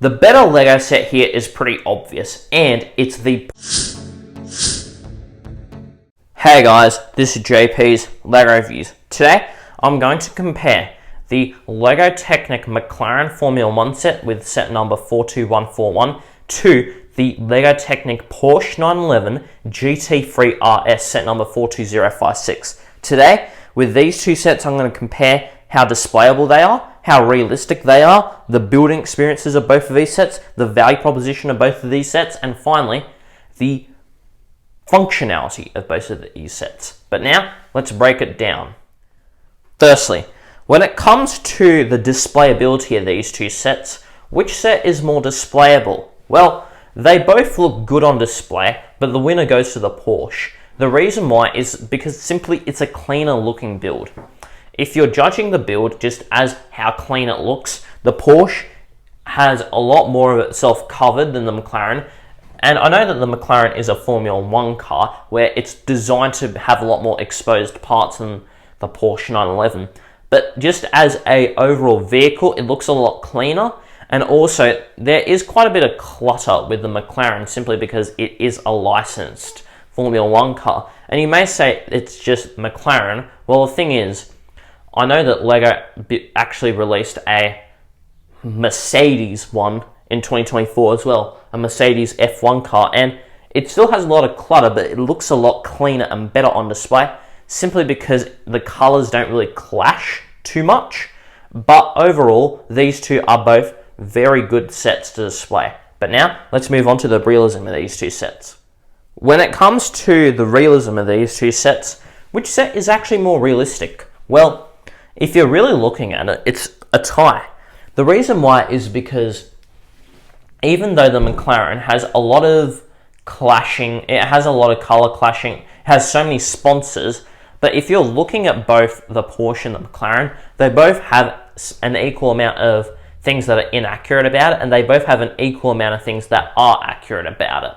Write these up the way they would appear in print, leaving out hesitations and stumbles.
The better Lego set here is pretty obvious, and it's the... Hey guys, this is JP's LEGO Reviews. Today, I'm going to compare the LEGO Technic McLaren Formula 1 set with set number 42141 to the LEGO Technic Porsche 911 GT3 RS set number 42056. Today, with these two sets, I'm going to compare how displayable they are, how realistic they are, the building experiences of both of these sets, the value proposition of both of these sets, and finally, the functionality of both of these sets. But now, let's break it down. Firstly, when it comes to the displayability of these two sets, which set is more displayable? Well, they both look good on display, but the winner goes to the Porsche. The reason why is because simply it's a cleaner looking build. If you're judging the build just as how clean it looks, the Porsche has a lot more of itself covered than the McLaren. And I know that the McLaren is a Formula 1 car where it's designed to have a lot more exposed parts than the Porsche 911. But just as a overall vehicle, it looks a lot cleaner. And also, there is quite a bit of clutter with the McLaren simply because it is a licensed Formula 1 car. And you may say it's just McLaren. Well, the thing is, I know that LEGO actually released a Mercedes one in 2024 as well, a Mercedes F1 car, and it still has a lot of clutter, but it looks a lot cleaner and better on display, simply because the colors don't really clash too much. But overall, these two are both very good sets to display. But now, let's move on to the realism of these two sets. When it comes to the realism of these two sets, which set is actually more realistic? Well, if you're really looking at it, it's a tie. The reason why is because even though the McLaren has a lot of clashing, it has a lot of color clashing, it has so many sponsors, but if you're looking at both the Porsche and the McLaren, they both have an equal amount of things that are inaccurate about it, and they both have an equal amount of things that are accurate about it.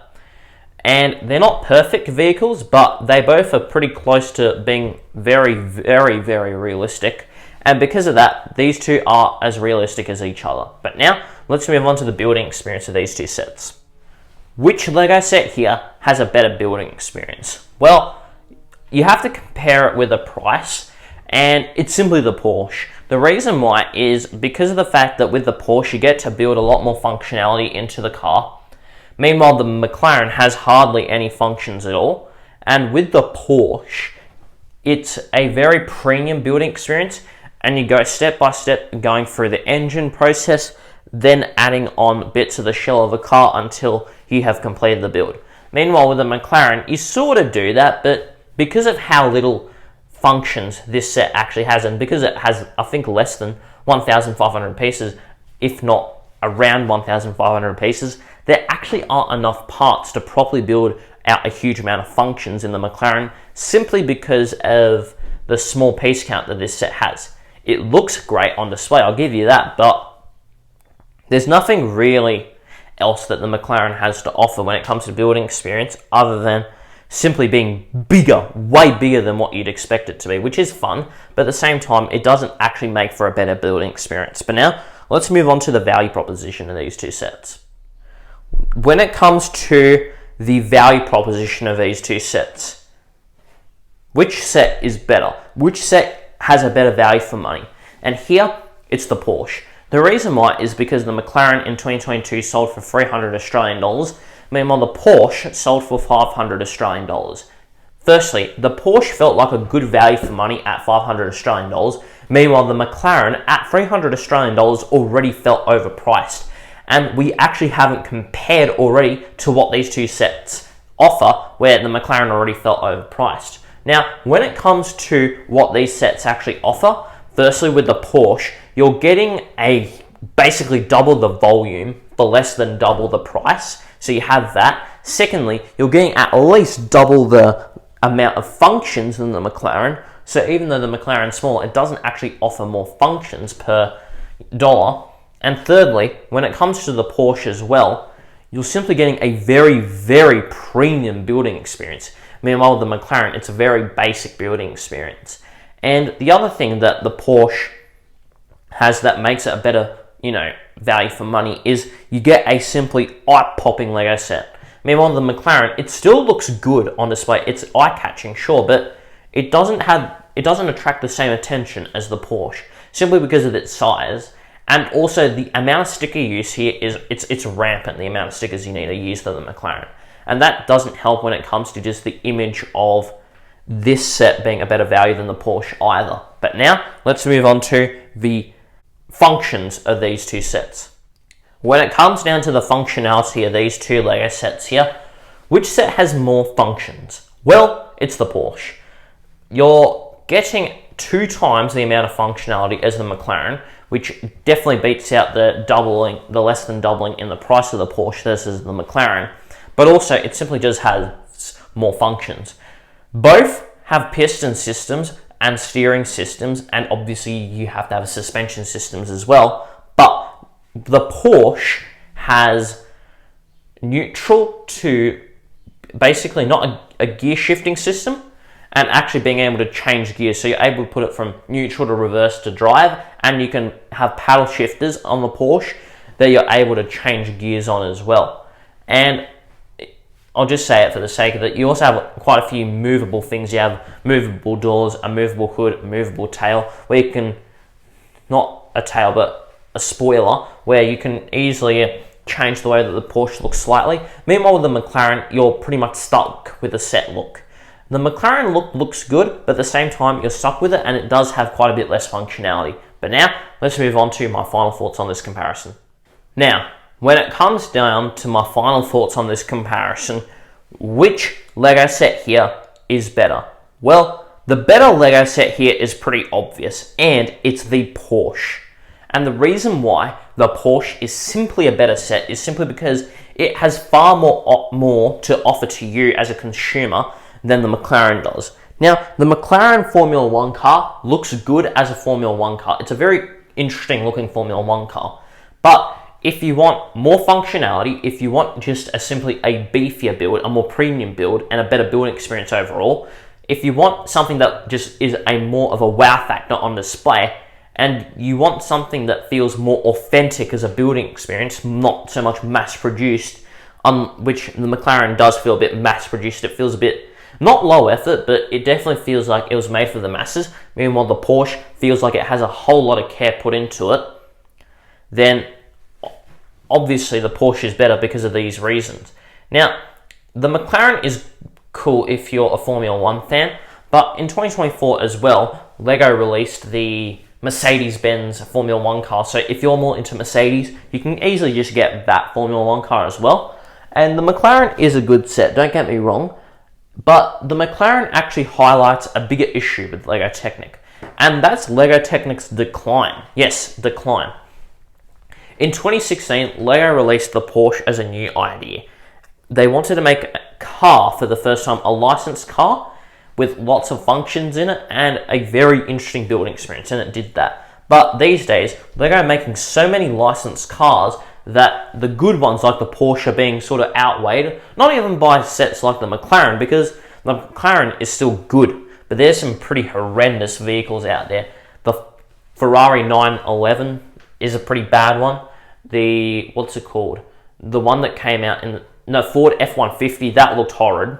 And they're not perfect vehicles, but they both are pretty close to being very, very, very realistic. And because of that, these two are as realistic as each other. But now, let's move on to the building experience of these two sets. Which LEGO set here has a better building experience? Well, you have to compare it with a price, and it's simply the Porsche. The reason why is because of the fact that with the Porsche, you get to build a lot more functionality into the car. Meanwhile, the McLaren has hardly any functions at all. And with the Porsche, it's a very premium building experience, and you go step by step going through the engine process, then adding on bits of the shell of the car until you have completed the build. Meanwhile, with the McLaren, you sort of do that, but because of how little functions this set actually has, and because it has, I think, less than 1,500 pieces, if not around 1,500 pieces, there actually aren't enough parts to properly build out a huge amount of functions in the McLaren, simply because of the small piece count that this set has. It looks great on display, I'll give you that, but there's nothing really else that the McLaren has to offer when it comes to building experience other than simply being bigger, way bigger than what you'd expect it to be, which is fun, but at the same time, it doesn't actually make for a better building experience. But now, let's move on to the value proposition of these two sets. When it comes to the value proposition of these two sets, which set is better? Which set has a better value for money? And here, it's the Porsche. The reason why is because the McLaren in 2022 sold for 300 Australian dollars, meanwhile the Porsche sold for 500 Australian dollars. Firstly, the Porsche felt like a good value for money at 500 Australian dollars, meanwhile the McLaren at 300 Australian dollars already felt overpriced. And we actually haven't compared already to what these two sets offer, where the McLaren already felt overpriced. Now, when it comes to what these sets actually offer, firstly with the Porsche, you're getting basically double the volume for less than double the price. So you have that. Secondly, you're getting at least double the amount of functions than the McLaren. So even though the McLaren's small, it doesn't actually offer more functions per dollar. And thirdly, when it comes to the Porsche as well, you're simply getting a very, very premium building experience. Meanwhile, with the McLaren, it's a very basic building experience. And the other thing that the Porsche has that makes it a better value for money is you get a simply eye-popping Lego set. Meanwhile, the McLaren, it still looks good on display. It's eye-catching, sure, but it doesn't attract the same attention as the Porsche, simply because of its size. And also the amount of sticker use here it's rampant, the amount of stickers you need to use for the McLaren. And that doesn't help when it comes to just the image of this set being a better value than the Porsche either. But now, let's move on to the functions of these two sets. When it comes down to the functionality of these two Lego sets here, which set has more functions? Well, it's the Porsche. You're getting 2 times the amount of functionality as the McLaren, which definitely beats out the less than doubling in the price of the Porsche versus the McLaren. But also, it simply just has more functions. Both have piston systems and steering systems, and obviously you have to have suspension systems as well. But the Porsche has neutral to basically not a gear shifting system, and actually being able to change gears. So you're able to put it from neutral to reverse to drive, and you can have paddle shifters on the Porsche that you're able to change gears on as well. And I'll just say it for the sake of it, you also have quite a few movable things. You have movable doors, a movable hood, a movable tail, where you can, not a tail, but a spoiler, where you can easily change the way that the Porsche looks slightly. Meanwhile, with the McLaren, you're pretty much stuck with a set look. The McLaren look looks good, but at the same time, you're stuck with it, and it does have quite a bit less functionality. But now, let's move on to my final thoughts on this comparison. Now, when it comes down to my final thoughts on this comparison, which Lego set here is better? Well, the better Lego set here is pretty obvious, and it's the Porsche. And the reason why the Porsche is simply a better set is simply because it has far more to offer to you as a consumer than the McLaren does. Now, the McLaren Formula 1 car looks good as a Formula 1 car. It's a very interesting looking Formula 1 car. But if you want more functionality, if you want just simply a beefier build, a more premium build, and a better building experience overall, if you want something that just is a more of a wow factor on display, and you want something that feels more authentic as a building experience, not so much mass-produced, which the McLaren does feel a bit mass-produced. It feels a bit, not low effort, but it definitely feels like it was made for the masses. Meanwhile, the Porsche feels like it has a whole lot of care put into it. Then obviously the Porsche is better because of these reasons. Now, the McLaren is cool if you're a Formula 1 fan, but in 2024 as well, Lego released the Mercedes-Benz Formula 1 car. So if you're more into Mercedes, you can easily just get that Formula 1 car as well. And the McLaren is a good set, don't get me wrong, but the McLaren actually highlights a bigger issue with Lego Technic, and that's Lego Technic's decline. Yes, decline. In 2016, Lego released the Porsche as a new idea. They wanted to make a car for the first time, a licensed car with lots of functions in it and a very interesting building experience, and it did that. But these days, Lego are making so many licensed cars that the good ones like the Porsche are being sort of outweighed, not even by sets like the McLaren, because the McLaren is still good, but there's some pretty horrendous vehicles out there. The Ferrari 911 is a pretty bad one. What's it called? The one that came out Ford F-150, that looked horrid.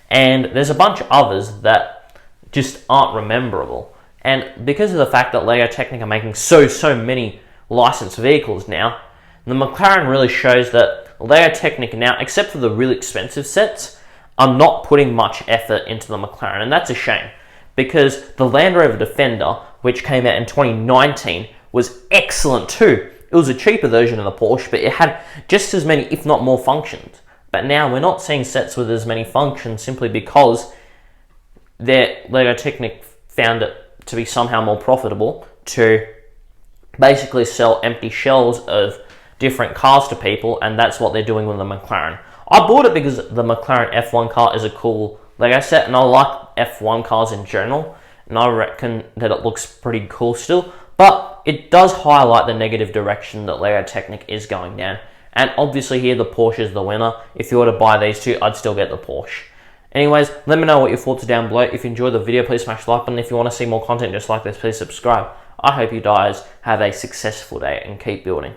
And there's a bunch of others that just aren't rememberable. And because of the fact that Lego Technic are making so many licensed vehicles now, the McLaren really shows that Lego Technic now, except for the really expensive sets, are not putting much effort into the McLaren. And that's a shame, because the Land Rover Defender, which came out in 2019, was excellent too. It was a cheaper version of the Porsche, but it had just as many, if not more, functions. But now we're not seeing sets with as many functions simply because Lego Technic found it to be somehow more profitable to basically sell empty shells of different cars to people, and that's what they're doing with the McLaren. I bought it because the McLaren F1 car is a cool Lego set, and I like F1 cars in general, and I reckon that it looks pretty cool still, but it does highlight the negative direction that Lego Technic is going down. And obviously here the Porsche is the winner. If you were to buy these two, I'd still get the Porsche. Anyways, let me know what your thoughts are down below. If you enjoyed the video, please smash the like button. If you want to see more content just like this, please subscribe. I hope you guys have a successful day and keep building.